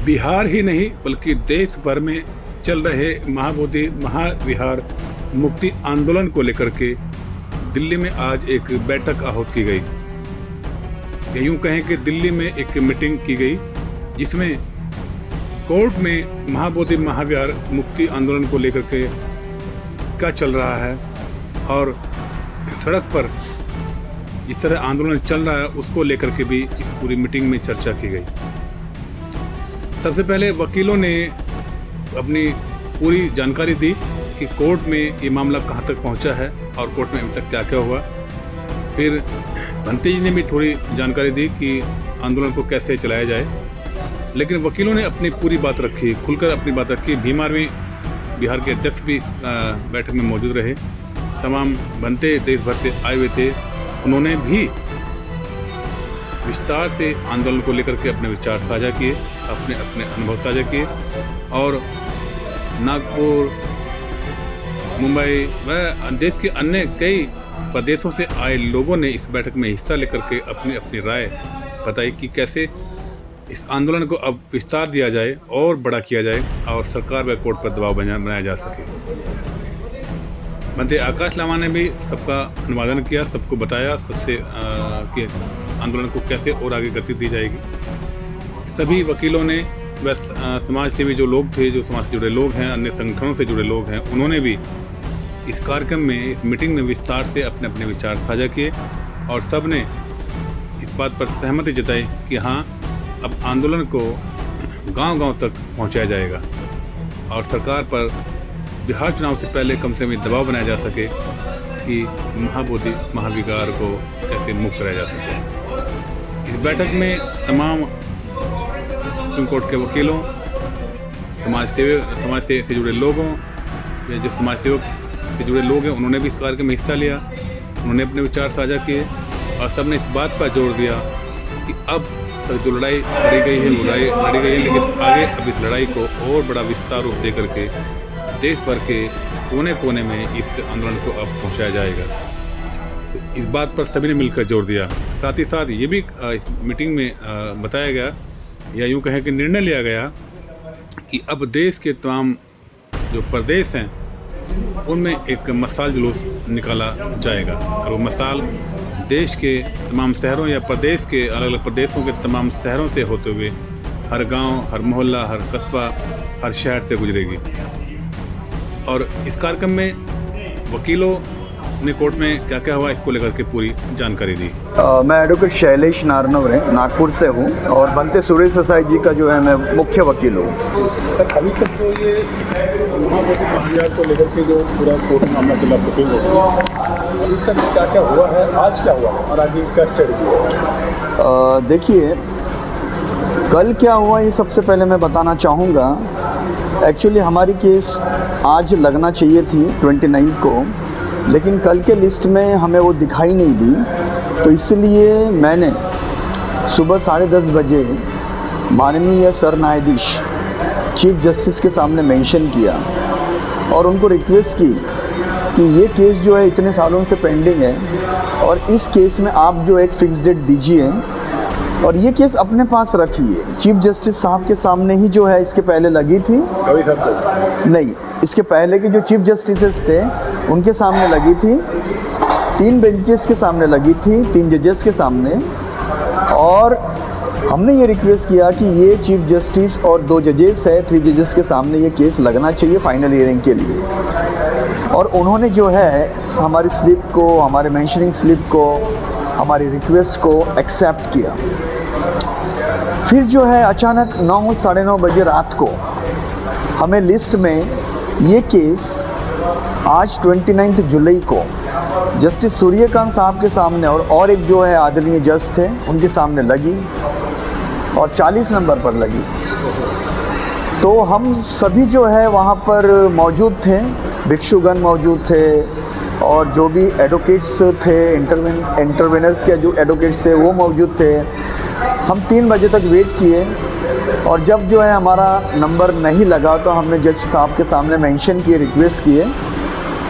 बिहार ही नहीं बल्कि देश भर में चल रहे महाबोधि महाविहार मुक्ति आंदोलन को लेकर के दिल्ली में आज एक बैठक आहूत की गई। या यूँ कहें कि दिल्ली में एक मीटिंग की गई जिसमें कोर्ट में महाबोधि महाविहार मुक्ति आंदोलन को लेकर के क्या चल रहा है और सड़क पर जिस तरह आंदोलन चल रहा है उसको लेकर के भी इस पूरी मीटिंग में चर्चा की गई। सबसे पहले वकीलों ने अपनी पूरी जानकारी दी कि कोर्ट में ये मामला कहाँ तक पहुँचा है और कोर्ट में अभी तक क्या क्या हुआ। फिर भंते जी ने भी थोड़ी जानकारी दी कि आंदोलन को कैसे चलाया जाए, लेकिन वकीलों ने अपनी पूरी बात रखी, खुलकर अपनी बात रखी। भीम आर्मी बिहार के अध्यक्ष भी इस बैठक में मौजूद रहे। तमाम भंते देश भर से आए हुए थे, उन्होंने भी विस्तार से आंदोलन को लेकर के अपने विचार साझा किए, अपने अपने अनुभव साझा किए। और नागपुर, मुंबई व देश के अन्य कई प्रदेशों से आए लोगों ने इस बैठक में हिस्सा लेकर के अपनी अपनी राय बताई कि कैसे इस आंदोलन को अब विस्तार दिया जाए और बड़ा किया जाए और सरकार व कोर्ट पर दबाव बनाया जा सके। मंत्री आकाश लामा ने भी सबका अनुवादन किया, सबको बताया सबसे कि आंदोलन को कैसे और आगे गति दी जाएगी। सभी वकीलों ने व समाज सेवी जो लोग थे, जो समाज से जुड़े लोग हैं, अन्य संगठनों से जुड़े लोग हैं, उन्होंने भी इस कार्यक्रम में, इस मीटिंग में विस्तार से अपने अपने विचार साझा किए और सब ने इस बात पर सहमति जताई कि हाँ, अब आंदोलन को गांव-गांव तक पहुंचाया जाएगा और सरकार पर बिहार चुनाव से पहले कम से कम दबाव बनाया जा सके कि महाबोधि महाविहार को कैसे मुक्त कराया जा सके। इस बैठक में तमाम सुप्रीम कोर्ट के वकीलों, समाज से जुड़े लोगों या जो समाज सेवक से जुड़े लोग हैं, उन्होंने भी इस कार्यक्रम में हिस्सा लिया। उन्होंने अपने विचार साझा किए और सबने इस बात पर जोर दिया कि अब जो लड़ाई लड़ी गई है, लड़ी गई है, लेकिन आगे अब इस लड़ाई को और बड़ा विस्तार रूप दे करके देश भर के कोने कोने में इस आंदोलन को अब पहुंचाया जाएगा। इस बात पर सभी ने मिलकर जोर दिया। साथ ही साथ ये भी इस मीटिंग में बताया गया या यूँ कहें कि निर्णय लिया गया कि अब देश के तमाम जो प्रदेश हैं उनमें एक मशाल जुलूस निकाला जाएगा और वो मशाल देश के तमाम शहरों या प्रदेश के अलग अलग प्रदेशों के तमाम शहरों से होते हुए हर गांव, हर मोहल्ला, हर कस्बा, हर शहर से गुजरेगी। और इस कार्यक्रम में वकीलों ने कोर्ट में क्या क्या हुआ इसको लेकर के पूरी जानकारी दी। मैं एडवोकेट शैलेश नारनवरे नागपुर से हूँ और बनते सुरेश ससाई जी का जो है मैं मुख्य वकील हूँ। अभी तक तो ये महाबोधि महाविहार को लेकर के जो पूरा कोर्ट में मामला चला सुप्रीम कोर्ट, अभी तक क्या क्या हुआ है, आज क्या हुआ और आगे क्या स्ट्रेटजी है? देखिए, कल क्या हुआ ये सबसे पहले मैं बताना चाहूँगा। एक्चुअली हमारी केस आज लगना चाहिए थी 29 को, लेकिन कल के लिस्ट में हमें वो दिखाई नहीं दी, तो इसलिए मैंने सुबह 10:30 बजे माननीय सर न्यायाधीश चीफ जस्टिस के सामने मेंशन किया और उनको रिक्वेस्ट की कि ये केस जो है इतने सालों से पेंडिंग है और इस केस में आप जो एक फिक्स डेट दीजिए और ये केस अपने पास रखिए। चीफ जस्टिस साहब के सामने ही जो है इसके पहले लगी थी, नहीं, इसके पहले के जो चीफ जस्टिस थे उनके सामने लगी थी, 3 बेंचेस के सामने लगी थी, 3 जजेस के सामने। और हमने ये रिक्वेस्ट किया कि ये चीफ जस्टिस और 2 जजेस है, 3 जजेस के सामने ये केस लगना चाहिए फाइनल हियरिंग के लिए। और उन्होंने जो है हमारी स्लिप को, हमारे मेंशनिंग स्लिप को, हमारी रिक्वेस्ट को एक्सेप्ट किया। फिर जो है अचानक 9 साढ़े 9 बजे रात को हमें लिस्ट में ये केस आज 29 जुलाई को जस्टिस सूर्यकांत साहब के सामने और एक जो है आदरणीय जज थे उनके सामने लगी और 40 नंबर पर लगी। तो हम सभी जो है वहाँ पर मौजूद थे, भिक्षुगण मौजूद थे और जो भी एडवोकेट्स थे, इंटरवेनर्स के जो एडवोकेट्स थे वो मौजूद थे। हम 3 बजे तक वेट किए और जब जो है हमारा नंबर नहीं लगा तो हमने जज साहब के सामने मेंशन किए, रिक्वेस्ट किए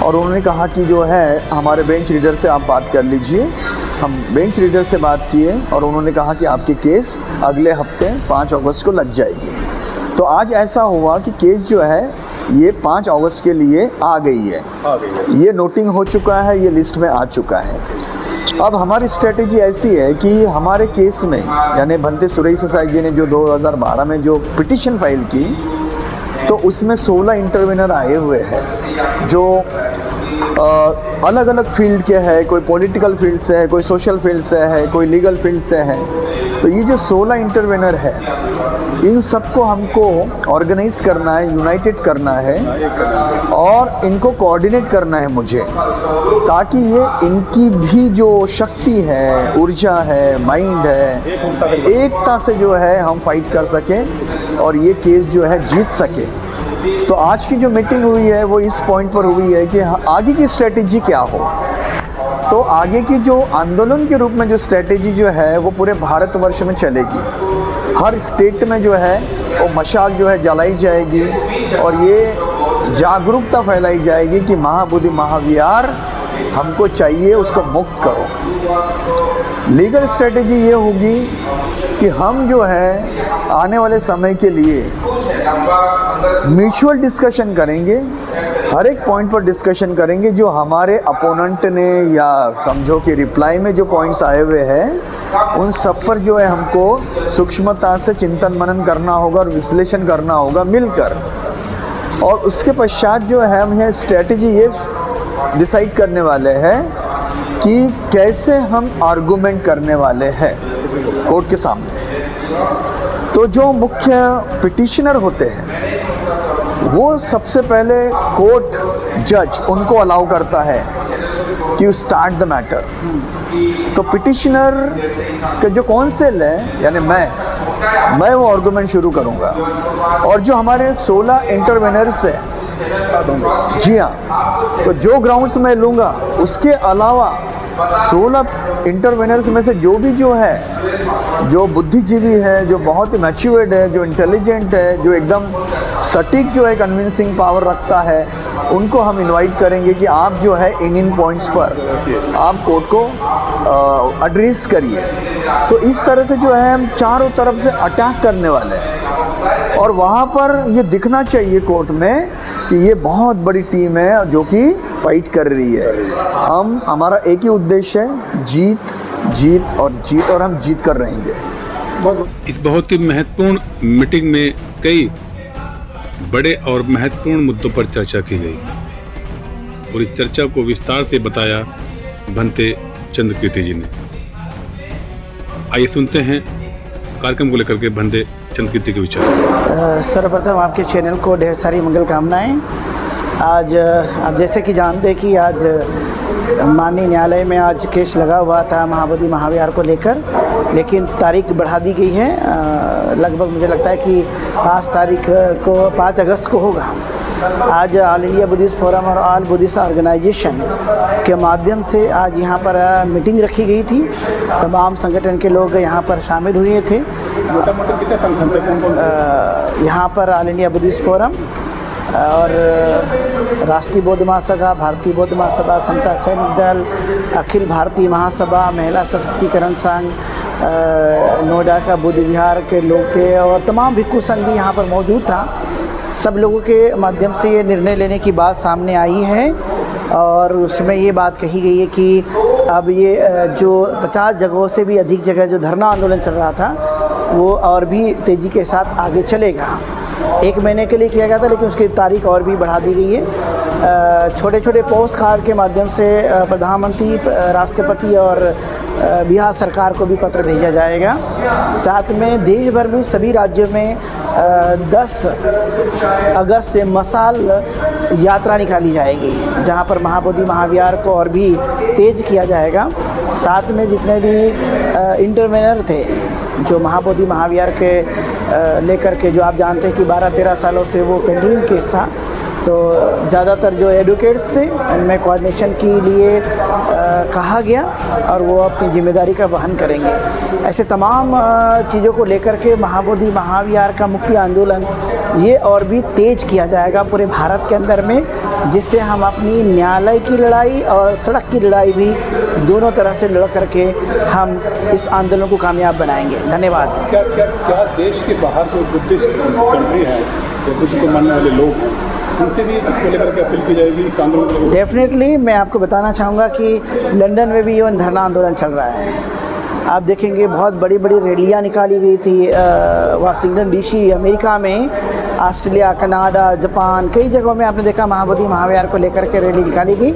और उन्होंने कहा कि जो है हमारे बेंच रीडर से आप बात कर लीजिए। हम बेंच रीडर से बात किए और उन्होंने कहा कि आपकी केस अगले हफ्ते 5 अगस्त को लग जाएगी। तो आज ऐसा हुआ कि केस जो है ये 5 अगस्त के लिए आ गई है, ये नोटिंग हो चुका है, ये लिस्ट में आ चुका है। अब हमारी स्ट्रेटेजी ऐसी है कि हमारे केस में यानी भंते सुरई साई जी ने जो 2012 में जो पिटिशन फाइल की, तो उसमें 16 इंटरवेनर आए हुए हैं जो अलग अलग फील्ड के हैं, कोई पॉलिटिकल फील्ड से है, कोई सोशल फील्ड से है, कोई लीगल फील्ड से है। तो ये जो 16 इंटरवेनर है, इन सबको हमको ऑर्गेनाइज करना है, यूनाइटेड करना है और इनको कोऑर्डिनेट करना है मुझे, ताकि ये इनकी भी जो शक्ति है, ऊर्जा है, माइंड है, एकता से जो है हम फाइट कर सकें और ये केस जो है जीत सके। तो आज की जो मीटिंग हुई है वो इस पॉइंट पर हुई है कि आगे की स्ट्रेटेजी क्या हो। तो आगे की जो आंदोलन के रूप में जो स्ट्रेटेजी जो है वो पूरे भारतवर्ष में चलेगी, हर स्टेट में जो है वो मशाल जो है जलाई जाएगी और ये जागरूकता फैलाई जाएगी कि महाबोधि महाविहार हमको चाहिए, उसको मुक्त करो। लीगल स्ट्रेटेजी ये होगी कि हम जो है आने वाले समय के लिए म्यूचुअल डिस्कशन करेंगे, हर एक पॉइंट पर डिस्कशन करेंगे। जो हमारे अपोनेंट ने या समझो कि रिप्लाई में जो पॉइंट्स आए हुए हैं उन सब पर जो है हमको सूक्ष्मता से चिंतन मनन करना होगा और विश्लेषण करना होगा मिलकर। और उसके पश्चात जो है हम यह स्ट्रेटेजी ये डिसाइड करने वाले हैं कि कैसे हम आर्गूमेंट करने वाले हैं कोर्ट के सामने। तो जो मुख्य पिटिशनर होते हैं वो सबसे पहले कोर्ट जज उनको अलाउ करता है कि स्टार्ट द मैटर। तो पिटिशनर के जो काउंसिल है यानी मैं वो आर्गूमेंट शुरू करूंगा और जो हमारे 16 इंटरवेनर्स है, जी हाँ, तो जो ग्राउंड्स मैं लूँगा उसके अलावा 16 इंटरवेनर्स में से जो भी जो है, जो बुद्धिजीवी है, जो बहुत ही मैच्योर्ड है, जो इंटेलिजेंट है, जो एकदम सटीक जो है कन्विंसिंग पावर रखता है, उनको हम इनवाइट करेंगे कि आप जो है इन पॉइंट्स पर आप कोर्ट को एड्रेस करिए। तो इस तरह से जो है हम चारों तरफ से अटैक करने वाले हैं और वहाँ पर ये दिखना चाहिए कोर्ट में कि ये बहुत बड़ी टीम है जो कि फाइट कर रही है। हमारा एक ही उद्देश्य है, जीत जीत और जीत, और हम जीत कर रहेंगे। इस बहुत ही महत्वपूर्ण मीटिंग में कई बड़े और महत्वपूर्ण मुद्दों पर चर्चा की गई। पूरी चर्चा को विस्तार से बताया भंते चंद्रकीर्ति जी ने। आइए सुनते हैं कार्यक्रम को लेकर के भंते चंद्रकीर्ति के विचार। सर्वप्रथम आपके चैनल को ढेर सारी मंगल कामनाएं। आज आप जैसे कि जानते हैं कि आज माननीय न्यायालय में आज केस लगा हुआ था महाबोधि महाविहार को लेकर, लेकिन तारीख बढ़ा दी गई है। लगभग मुझे लगता है कि 5 अगस्त को होगा। आज ऑल इंडिया बुद्धिस्ट फोरम और ऑल बुद्धिस्ट ऑर्गेनाइजेशन के माध्यम से आज यहाँ पर मीटिंग रखी गई थी। तमाम संगठन के लोग यहाँ पर शामिल हुए थे। कितने संगठन थे? यहाँ पर ऑल इंडिया बुद्धिस्ट फोरम और राष्ट्रीय बौद्ध महासभा, भारतीय बौद्ध महासभा, समता सैनिक दल, अखिल भारतीय महासभा, महिला सशक्तिकरण संघ, नोएडा का बुद्ध विहार के लोग थे और तमाम भिक्खु संघ भी यहाँ पर मौजूद था। सब लोगों के माध्यम से ये निर्णय लेने की बात सामने आई है और उसमें ये बात कही गई है कि अब ये जो 50 जगहों से भी अधिक जगह जो धरना आंदोलन चल रहा था वो और भी तेज़ी के साथ आगे चलेगा। 1 महीने के लिए किया गया था लेकिन उसकी तारीख और भी बढ़ा दी गई है। छोटे छोटे पोस्ट कार्ड के माध्यम से प्रधानमंत्री, राष्ट्रपति और बिहार सरकार को भी पत्र भेजा जाएगा। साथ में देश भर में सभी राज्यों में 10 अगस्त से मशाल यात्रा निकाली जाएगी जहां पर महाबोधि महाविहार को और भी तेज किया जाएगा। साथ में जितने भी इंटरवेनर थे जो महाबोधि महाविहार के लेकर के, जो आप जानते हैं कि 12-13 सालों से वो पेंडिंग केस था, तो ज़्यादातर जो एडवोकेट्स थे उनमें कोऑर्डिनेशन के लिए कहा गया और वो अपनी जिम्मेदारी का वहन करेंगे। ऐसे तमाम चीज़ों को लेकर के महाबोधि महाविहार का मुक्ति आंदोलन ये और भी तेज़ किया जाएगा पूरे भारत के अंदर में, जिससे हम अपनी न्यायालय की लड़ाई और सड़क की लड़ाई भी दोनों तरह से लड़ करके हम इस आंदोलन को कामयाब बनाएंगे। धन्यवाद। क्या देश के बाहर कोई बुद्धिस्ट कंट्री है या बुद्ध को मानने वाले लोग हैं, उनसे भी इसको लेकर के अपील की जाएगी इस आंदोलन को लेकर? डेफिनेटली मैं आपको बताना चाहूँगा कि लंदन में भी ये धरना आंदोलन चल रहा है। आप देखेंगे बहुत बड़ी बड़ी रैलियाँ निकाली गई थी वाशिंगटन डीसी, अमेरिका में, ऑस्ट्रेलिया, कनाडा, जापान, कई जगहों में आपने देखा महाबोधि महाविहार को लेकर के रैली निकाली गई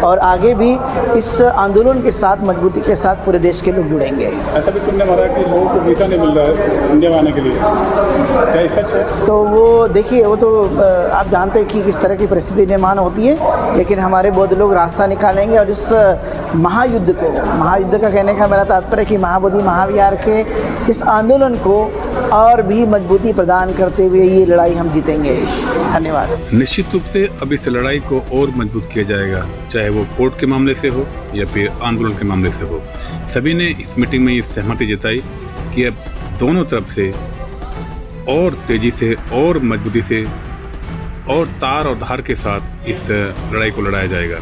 और आगे भी इस आंदोलन के साथ मजबूती के साथ पूरे देश के लोग जुड़ेंगे। ऐसा भी सुनने में आ रहा है कि लोगों को वीज़ा नहीं मिल रहा है इंडिया में आने के लिए, क्या ये सच है? तो वो देखिए, वो तो आप जानते हैं कि किस तरह की परिस्थिति निर्माण होती है, लेकिन हमारे बौद्ध लोग रास्ता निकालेंगे और इस महायुद्ध का कहने का मेरा तात्पर्य कि महाबोधि महाविहार के इस आंदोलन को और भी मजबूती प्रदान करते हुए ये लड़ाई हम जीतेंगे। धन्यवाद। निश्चित रूप से अब इस लड़ाई को और मजबूत किया जाएगा, चाहे वो कोर्ट के मामले से हो या फिर आंदोलन के मामले से हो। सभी ने इस मीटिंग में ये सहमति जताई कि अब दोनों तरफ से और तेजी से और मजबूती से और तार और धार के साथ इस लड़ाई को लड़ाया जाएगा।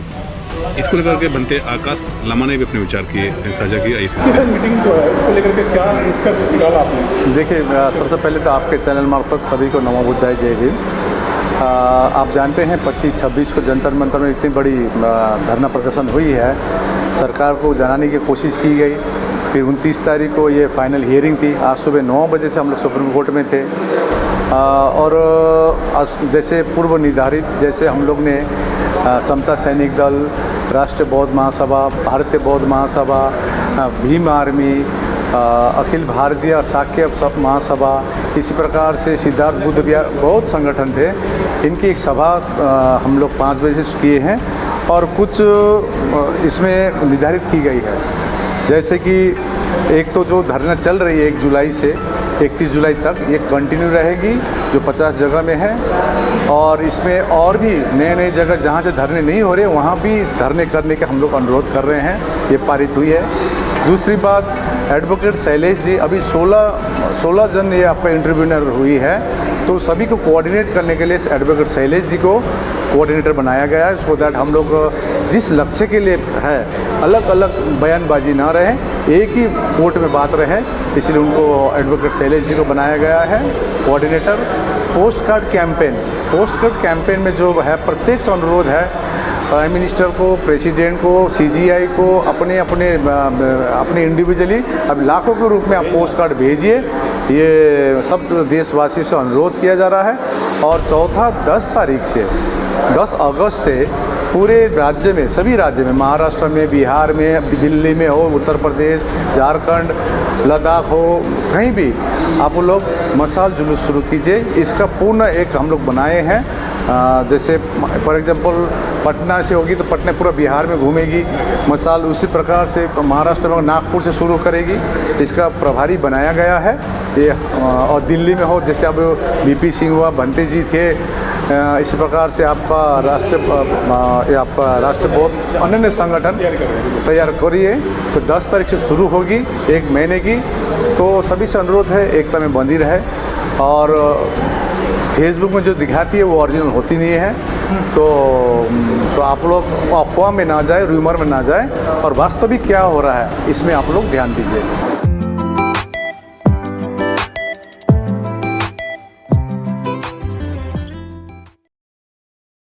इसको लेकर के बनते आकाश लामा ने भी अपने विचार किए, साझा किया। इस मीटिंग जो है इसको लेकर के क्या निष्कर्ष निकाला आपने? देखिए, सबसे पहले तो आपके चैनल मार्फत सभी को नमो बुद्धाय, जय भीम। आप जानते हैं 25-26 को जंतर मंतर में इतनी बड़ी धरना प्रदर्शन हुई है, सरकार को जनाने की कोशिश की गई। फिर 29 तारीख को ये फाइनल हियरिंग थी। आज सुबह 9 बजे से हम लोग सुप्रीम कोर्ट में थे और जैसे पूर्व निर्धारित, जैसे हम लोग ने समता सैनिक दल, राष्ट्रीय बौद्ध महासभा, भारतीय बौद्ध महासभा, भीम आर्मी, अखिल भारतीय शाक्य महासभा, इसी प्रकार से सिद्धार्थ बुद्ध विहार, बहुत संगठन थे। इनकी एक सभा हम लोग 5 बजे से किए हैं और कुछ इसमें निर्धारित की गई है, जैसे कि एक तो जो धरना चल रही है 1 जुलाई से 31 जुलाई तक, ये कंटिन्यू रहेगी, जो 50 जगह में है। और इसमें और भी नए जगह जहाँ से धरने नहीं हो रहे वहाँ भी धरने करने के हम लोग अनुरोध कर रहे हैं, ये पारित हुई है। दूसरी बात, एडवोकेट शैलेश जी, अभी 16 जन ये आपका इंटरव्यूनर हुई है, तो सभी को कोऑर्डिनेट करने के लिए एडवोकेट शैलेश जी को कोऑर्डिनेटर बनाया गया है, सो दैट हम लोग जिस लक्ष्य के लिए है अलग अलग बयानबाजी ना रहे, एक ही कोर्ट में बात रहे, इसलिए उनको एडवोकेट शैलेश जी को बनाया गया है कोऑर्डिनेटर। पोस्ट कार्ड कैंपेन में जो है प्रत्येक से अनुरोध है प्राइम मिनिस्टर को, प्रेसिडेंट को, सीजीआई को, अपने इंडिविजुअली अब लाखों के रूप में आप पोस्ट कार्ड भेजिए, ये सब देशवासियों से अनुरोध किया जा रहा है। और चौथा 10 अगस्त से पूरे राज्य में, सभी राज्य में, महाराष्ट्र में, बिहार में, दिल्ली में हो, उत्तर प्रदेश, झारखंड, लद्दाख हो, कहीं भी आप लोग मशाल जुलूस शुरू कीजिए। इसका पूर्ण एक हम लोग बनाए हैं, जैसे फॉर एग्जांपल पटना से होगी तो पटना पूरा बिहार में घूमेगी मशाल, उसी प्रकार से महाराष्ट्र में नागपुर से शुरू करेगी, इसका प्रभारी बनाया गया है ये। और दिल्ली में हो, जैसे अब बीपी सिंह हुआ, बंते जी थे, इसी प्रकार से आपका राष्ट्र बहुत अन्य संगठन तैयार करिए। तो 10 तारीख से शुरू होगी, 1 महीने की। तो सभी से अनुरोध है एकता में बंधी रहे, और फेसबुक में जो दिखाती है वो ओरिजिनल होती नहीं है, तो आप लोग अफवाह में ना जाए, रूमर में ना जाए, और वास्तविक क्या हो रहा है इसमें आप लोग ध्यान दीजिए।